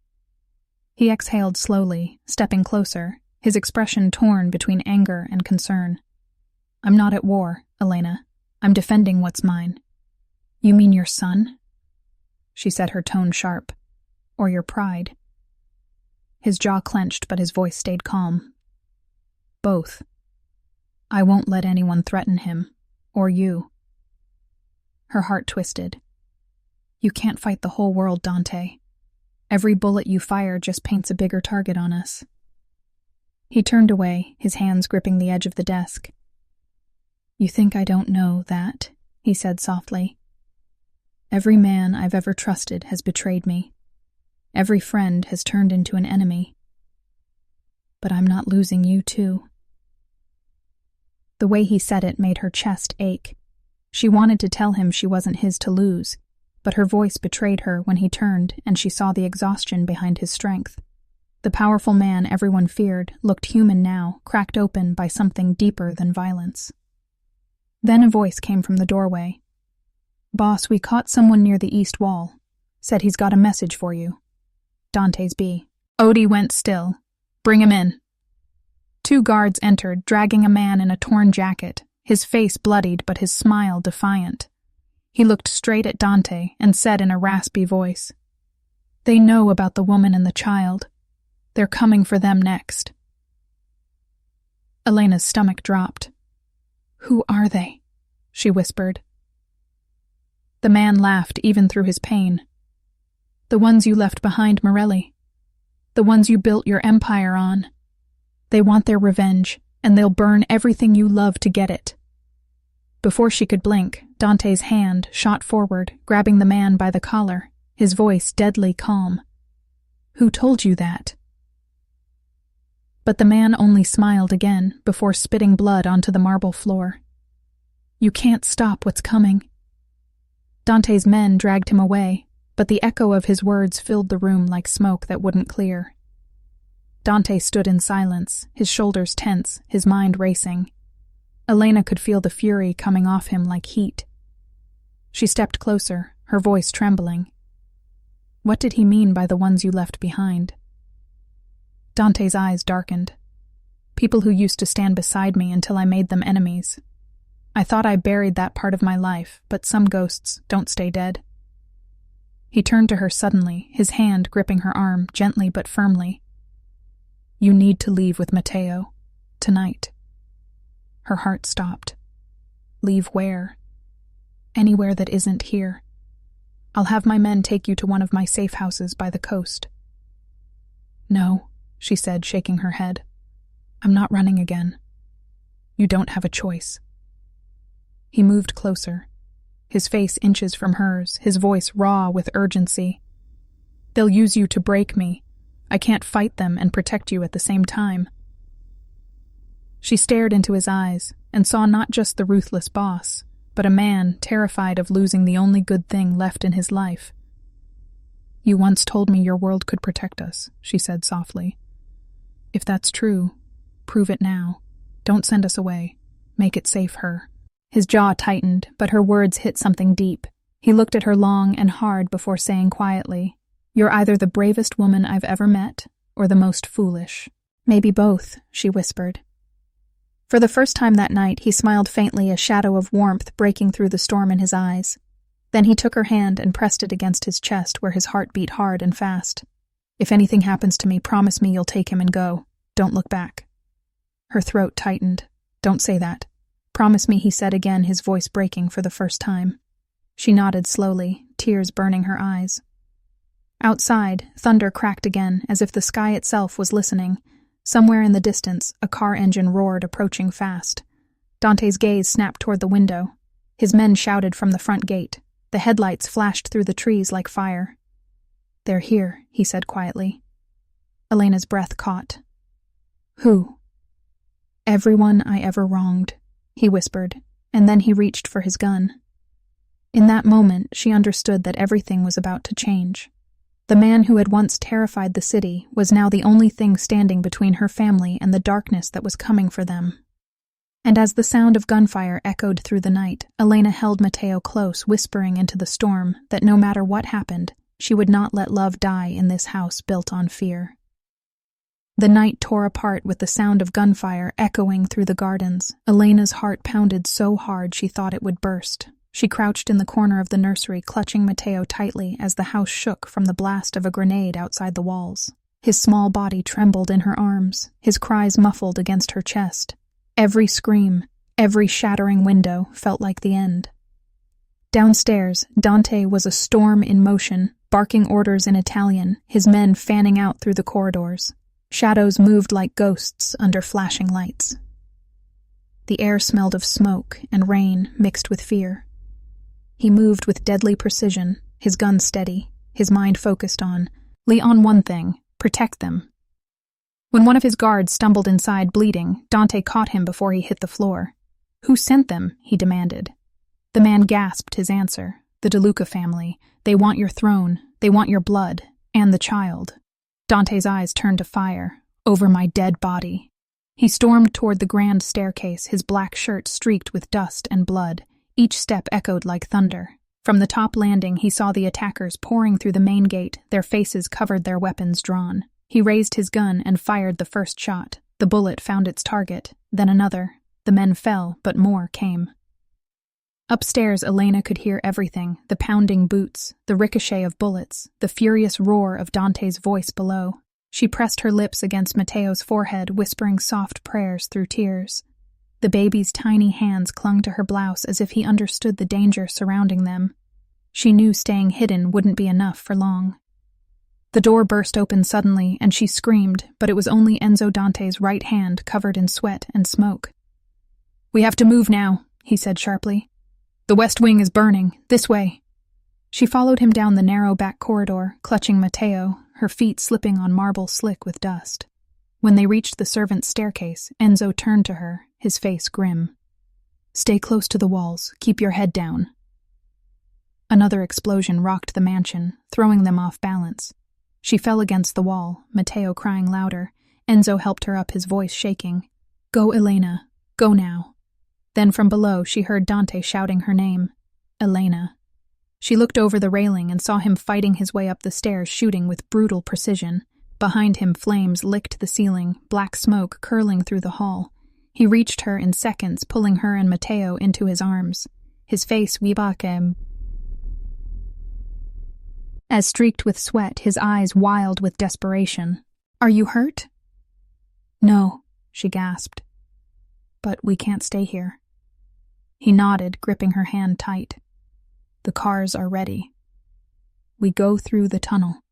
A: He exhaled slowly, stepping closer, his expression torn between anger and concern. "I'm not at war, Elena. I'm defending what's mine." "You mean your son?" She said, her tone sharp. "Or your pride?" His jaw clenched, but his voice stayed calm. "Both. I won't let anyone threaten him, or you." Her heart twisted. You can't fight the whole world, Dante. Every bullet you fire just paints a bigger target on us. He turned away, his hands gripping the edge of the desk. You think I don't know that, he said softly. Every man I've ever trusted has betrayed me. Every friend has turned into an enemy. But I'm not losing you too. The way he said it made her chest ache. She wanted to tell him she wasn't his to lose, but her voice betrayed her when he turned and she saw the exhaustion behind his strength. The powerful man everyone feared looked human now, cracked open by something deeper than violence. Then a voice came from the doorway. Boss, we caught someone near the east wall. Said he's got a message for you. Dante's B. Odie went still. Bring him in. 2 guards entered, dragging a man in a torn jacket, his face bloodied but his smile defiant. He looked straight at Dante and said in a raspy voice, They know about the woman and the child. They're coming for them next. Elena's stomach dropped. Who are they? She whispered. The man laughed even through his pain. The ones you left behind, Morelli. The ones you built your empire on. They want their revenge, and they'll burn everything you love to get it. Before she could blink, Dante's hand shot forward, grabbing the man by the collar, his voice deadly calm. Who told you that? But the man only smiled again before spitting blood onto the marble floor. You can't stop what's coming. Dante's men dragged him away, but the echo of his words filled the room like smoke that wouldn't clear. Dante stood in silence, his shoulders tense, his mind racing. Elena could feel the fury coming off him like heat. She stepped closer, her voice trembling. What did he mean by the ones you left behind? Dante's eyes darkened. People who used to stand beside me until I made them enemies. I thought I buried that part of my life, but some ghosts don't stay dead. He turned to her suddenly, his hand gripping her arm, gently but firmly. You need to leave with Matteo. Tonight. Her heart stopped. Leave where? Anywhere that isn't here. I'll have my men take you to one of my safe houses by the coast. No, she said, shaking her head. I'm not running again. You don't have a choice. He moved closer, his face inches from hers, his voice raw with urgency. They'll use you to break me. I can't fight them and protect you at the same time. She stared into his eyes and saw not just the ruthless boss, but a man terrified of losing the only good thing left in his life. You once told me your world could protect us, she said softly. If that's true, prove it now. Don't send us away. Make it safe, her. His jaw tightened, but her words hit something deep. He looked at her long and hard before saying quietly, You're either the bravest woman I've ever met, or the most foolish. Maybe both, she whispered. For the first time that night, he smiled faintly, a shadow of warmth breaking through the storm in his eyes. Then he took her hand and pressed it against his chest where his heart beat hard and fast. If anything happens to me, promise me you'll take him and go. Don't look back. Her throat tightened. Don't say that. Promise me, he said again, his voice breaking for the first time. She nodded slowly, tears burning her eyes. Outside, thunder cracked again, as if the sky itself was listening. Somewhere in the distance, a car engine roared, approaching fast. Dante's gaze snapped toward the window. His men shouted from the front gate. The headlights flashed through the trees like fire. They're here, he said quietly. Elena's breath caught. Who? Everyone I ever wronged, he whispered, and then he reached for his gun. In that moment, she understood that everything was about to change. The man who had once terrified the city was now the only thing standing between her family and the darkness that was coming for them. And as the sound of gunfire echoed through the night, Elena held Matteo close, whispering into the storm that no matter what happened, she would not let love die in this house built on fear. The night tore apart with the sound of gunfire echoing through the gardens. Elena's heart pounded so hard she thought it would burst. She crouched in the corner of the nursery, clutching Matteo tightly as the house shook from the blast of a grenade outside the walls. His small body trembled in her arms, his cries muffled against her chest. Every scream, every shattering window felt like the end. Downstairs, Dante was a storm in motion, barking orders in Italian, his men fanning out through the corridors. Shadows moved like ghosts under flashing lights. The air smelled of smoke and rain mixed with fear. He moved with deadly precision, his gun steady, his mind focused on one thing: protect them. When one of his guards stumbled inside bleeding, Dante caught him before he hit the floor. "Who sent them?" he demanded. The man gasped his answer. "The DeLuca family. They want your throne. They want your blood. And the child." Dante's eyes turned to fire. "Over my dead body." He stormed toward the grand staircase, his black shirt streaked with dust and blood. Each step echoed like thunder. From the top landing, he saw the attackers pouring through the main gate, their faces covered, their weapons drawn. He raised his gun and fired the first shot. The bullet found its target, then another. The men fell, but more came. Upstairs, Elena could hear everything: the pounding boots, the ricochet of bullets, the furious roar of Dante's voice below. She pressed her lips against Matteo's forehead, whispering soft prayers through tears. The baby's tiny hands clung to her blouse as if he understood the danger surrounding them. She knew staying hidden wouldn't be enough for long. The door burst open suddenly, and she screamed, but it was only Enzo Dante's right hand covered in sweat and smoke. "We have to move now," he said sharply. "The west wing is burning. This way." She followed him down the narrow back corridor, clutching Matteo, her feet slipping on marble slick with dust. When they reached the servants' staircase, Enzo turned to her, his face grim. "Stay close to the walls. Keep your head down." Another explosion rocked the mansion, throwing them off balance. She fell against the wall, Matteo crying louder. Enzo helped her up, his voice shaking. "Go, Elena. Go now." Then from below she heard Dante shouting her name. Elena. She looked over the railing and saw him fighting his way up the stairs, shooting with brutal precision. Behind him, flames licked the ceiling, black smoke curling through the hall. He reached her in seconds, pulling her and Matteo into his arms. His face wibakem, as streaked with sweat, his eyes wild with desperation. "Are you hurt?" "No," she gasped. "But we can't stay here." He nodded, gripping her hand tight. "The cars are ready. We go through the tunnel."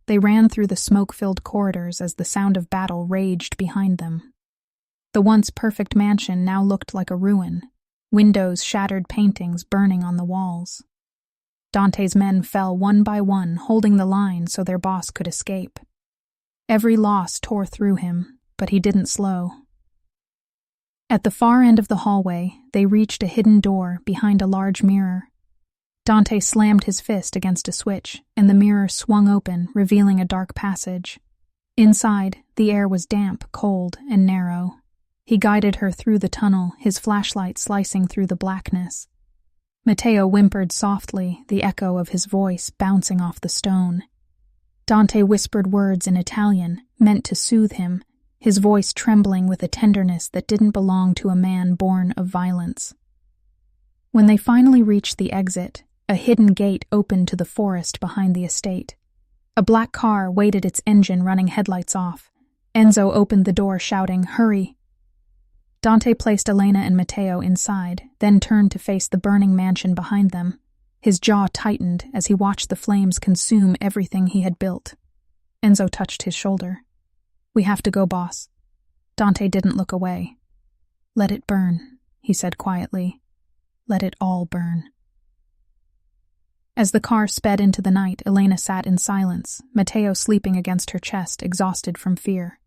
A: They ran through the smoke-filled corridors as the sound of battle raged behind them. The once perfect mansion now looked like a ruin, windows, shattered paintings burning on the walls. Dante's men fell one by one, holding the line so their boss could escape. Every loss tore through him, but he didn't slow. At the far end of the hallway, they reached a hidden door behind a large mirror. Dante slammed his fist against a switch, and the mirror swung open, revealing a dark passage. Inside, the air was damp, cold, and narrow. He guided her through the tunnel, his flashlight slicing through the blackness. Matteo whimpered softly, the echo of his voice bouncing off the stone. Dante whispered words in Italian, meant to soothe him, his voice trembling with a tenderness that didn't belong to a man born of violence. When they finally reached the exit, a hidden gate opened to the forest behind the estate. A black car waited, its engine running, headlights off. Enzo opened the door, shouting, "Hurry!" Dante placed Elena and Matteo inside, then turned to face the burning mansion behind them. His jaw tightened as he watched the flames consume everything he had built. Enzo touched his shoulder. "We have to go, boss." Dante didn't look away. "Let it burn," he said quietly. "Let it all burn." As the car sped into the night, Elena sat in silence, Matteo sleeping against her chest, exhausted from fear.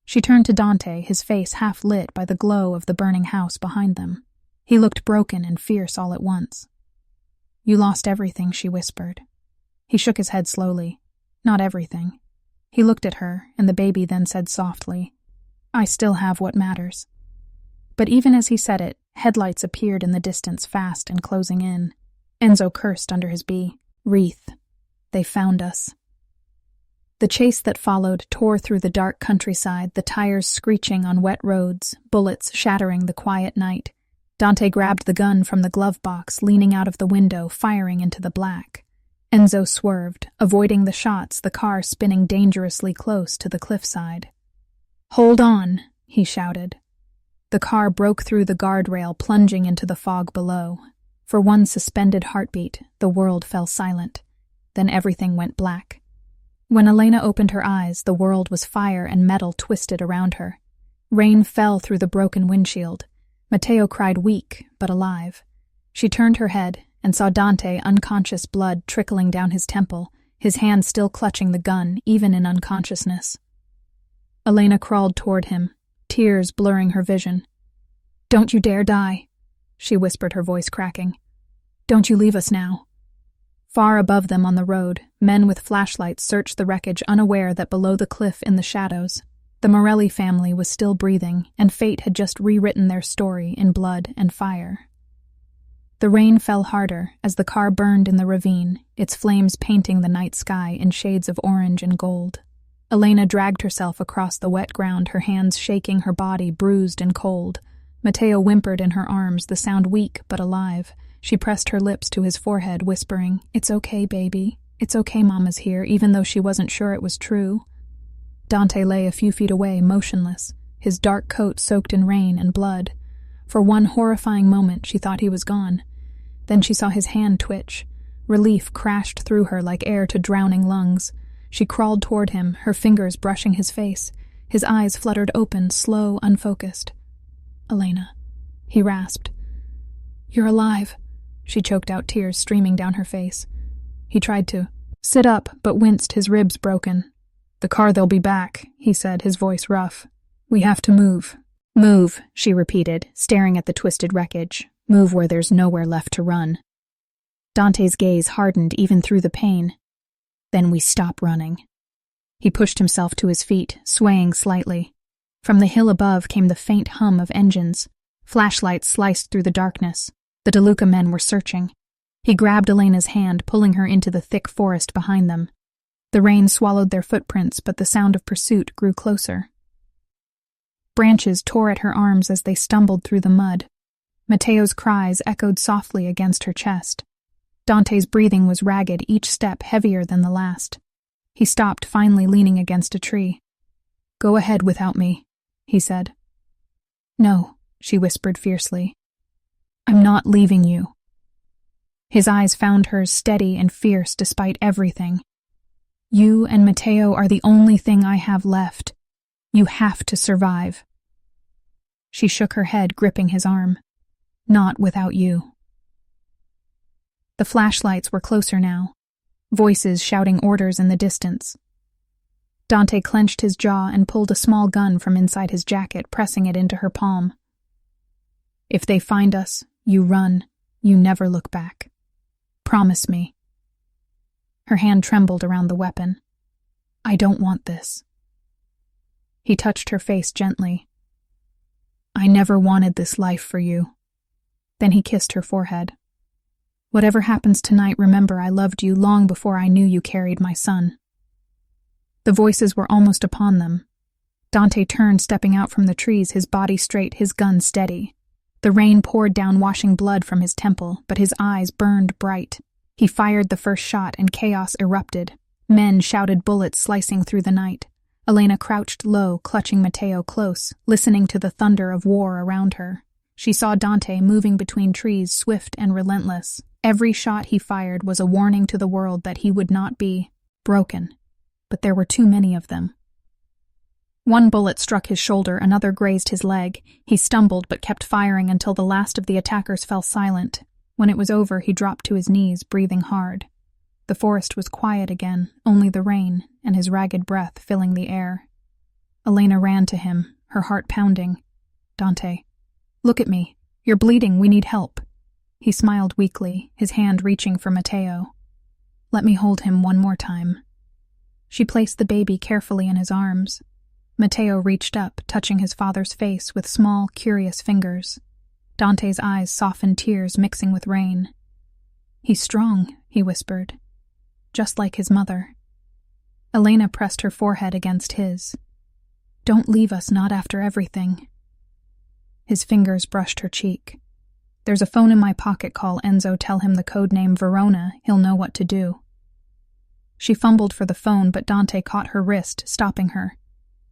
A: She turned to Dante, his face half lit by the glow of the burning house behind them. He looked broken and fierce all at once. "You lost everything," she whispered. He shook his head slowly. "Not everything." He looked at her, and the baby then said softly, "I still have what matters." But even as he said it, headlights appeared in the distance, fast and closing in. Enzo cursed under his breath. "They found us." The chase that followed tore through the dark countryside, the tires screeching on wet roads, bullets shattering the quiet night. Dante grabbed the gun from the glove box, leaning out of the window, firing into the black. Enzo swerved, avoiding the shots, the car spinning dangerously close to the cliffside. "Hold on," he shouted. The car broke through the guardrail, plunging into the fog below. For one suspended heartbeat, the world fell silent. Then everything went black. When Elena opened her eyes, the world was fire and metal twisted around her. Rain fell through the broken windshield. Matteo cried weak, but alive. She turned her head and saw Dante, unconscious, blood trickling down his temple, his hand still clutching the gun, even in unconsciousness. Elena crawled toward him, tears blurring her vision. "Don't you dare die," she whispered, her voice cracking. "Don't you leave us now." Far above them on the road, men with flashlights searched the wreckage, unaware that below the cliff in the shadows, the Morelli family was still breathing, and fate had just rewritten their story in blood and fire. The rain fell harder as the car burned in the ravine, its flames painting the night sky in shades of orange and gold. Elena dragged herself across the wet ground, her hands shaking, her body bruised and cold. Matteo whimpered in her arms, the sound weak but alive. She pressed her lips to his forehead, whispering, "It's okay, baby. It's okay, Mama's here," even though she wasn't sure it was true. Dante lay a few feet away, motionless, his dark coat soaked in rain and blood. For one horrifying moment, she thought he was gone. Then she saw his hand twitch. Relief crashed through her like air to drowning lungs. She crawled toward him, her fingers brushing his face. His eyes fluttered open, slow, unfocused. "Elena," he rasped. "You're alive." She choked out, tears streaming down her face. He tried to sit up, but winced, his ribs broken. "The car, they'll be back," he said, his voice rough. "We have to move." "Move," she repeated, staring at the twisted wreckage. "Move where there's nowhere left to run." Dante's gaze hardened even through the pain. "Then we stop running." He pushed himself to his feet, swaying slightly. From the hill above came the faint hum of engines. Flashlights sliced through the darkness. The DeLuca men were searching. He grabbed Elena's hand, pulling her into the thick forest behind them. The rain swallowed their footprints, but the sound of pursuit grew closer. Branches tore at her arms as they stumbled through the mud. Matteo's cries echoed softly against her chest. Dante's breathing was ragged, each step heavier than the last. He stopped, finally leaning against a tree. "Go ahead without me," he said. "No," she whispered fiercely. "I'm not leaving you." His eyes found hers, steady and fierce despite everything. "You and Matteo are the only thing I have left. You have to survive." She shook her head, gripping his arm. "Not without you." The flashlights were closer now, voices shouting orders in the distance. Dante clenched his jaw and pulled a small gun from inside his jacket, pressing it into her palm. "If they find us, you run. You never look back. Promise me." Her hand trembled around the weapon. "I don't want this." He touched her face gently. "I never wanted this life for you." Then he kissed her forehead. "Whatever happens tonight, remember I loved you long before I knew you carried my son." The voices were almost upon them. Dante turned, stepping out from the trees, his body straight, his gun steady. The rain poured down, washing blood from his temple, but his eyes burned bright. He fired the first shot, and chaos erupted. Men shouted, bullets slicing through the night. Elena crouched low, clutching Matteo close, listening to the thunder of war around her. She saw Dante moving between trees, swift and relentless. Every shot he fired was a warning to the world that he would not be broken. But there were too many of them. One bullet struck his shoulder, another grazed his leg. He stumbled but kept firing until the last of the attackers fell silent. When it was over, he dropped to his knees, breathing hard. The forest was quiet again, only the rain and his ragged breath filling the air. Elena ran to him, her heart pounding. "Dante, look at me. You're bleeding. We need help." He smiled weakly, his hand reaching for Matteo. "Let me hold him one more time." She placed the baby carefully in his arms. Matteo reached up, touching his father's face with small, curious fingers. Dante's eyes softened, tears mixing with rain. "He's strong," he whispered. "Just like his mother." Elena pressed her forehead against his. "Don't leave us, not after everything." His fingers brushed her cheek. "There's a phone in my pocket. Call Enzo, tell him the code name Verona. He'll know what to do." She fumbled for the phone, but Dante caught her wrist, stopping her.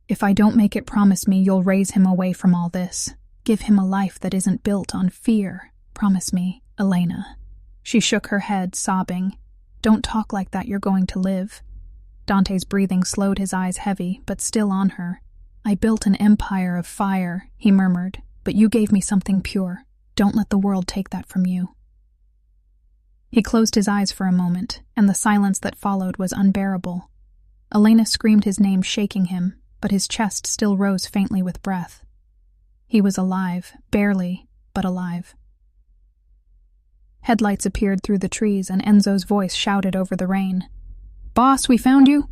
A: "If I don't make it, promise me you'll raise him away from all this. Give him a life that isn't built on fear. Promise me. Elena. She shook her head, sobbing. Don't talk like that, you're going to live. Dante's breathing slowed, his eyes heavy, but still on her. I built an empire of fire, he murmured, but you gave me something pure. Don't let the world take that from you. He closed his eyes for a moment, and the silence that followed was unbearable. Elena screamed his name, shaking him, but his chest still rose faintly with breath. He was alive, barely, but alive. Headlights appeared through the trees, and Enzo's voice shouted over the rain. Boss, we found you!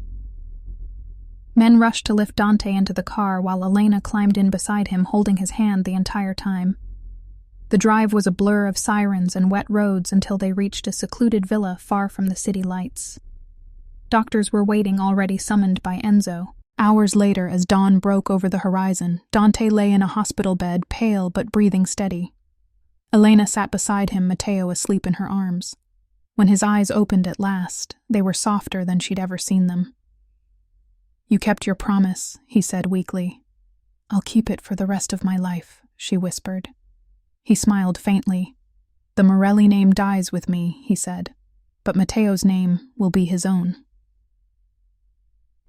A: Men rushed to lift Dante into the car while Elena climbed in beside him, holding his hand the entire time. The drive was a blur of sirens and wet roads until they reached a secluded villa far from the city lights. Doctors were waiting, already summoned by Enzo. Hours later, as dawn broke over the horizon, Dante lay in a hospital bed, pale but breathing steady. Elena sat beside him, Matteo asleep in her arms. When his eyes opened at last, they were softer than she'd ever seen them. You kept your promise, he said weakly. I'll keep it for the rest of my life, she whispered. He smiled faintly. The Morelli name dies with me, he said, but Matteo's name will be his own.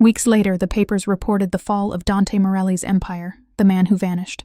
A: Weeks later, the papers reported the fall of Dante Morelli's empire, the man who vanished.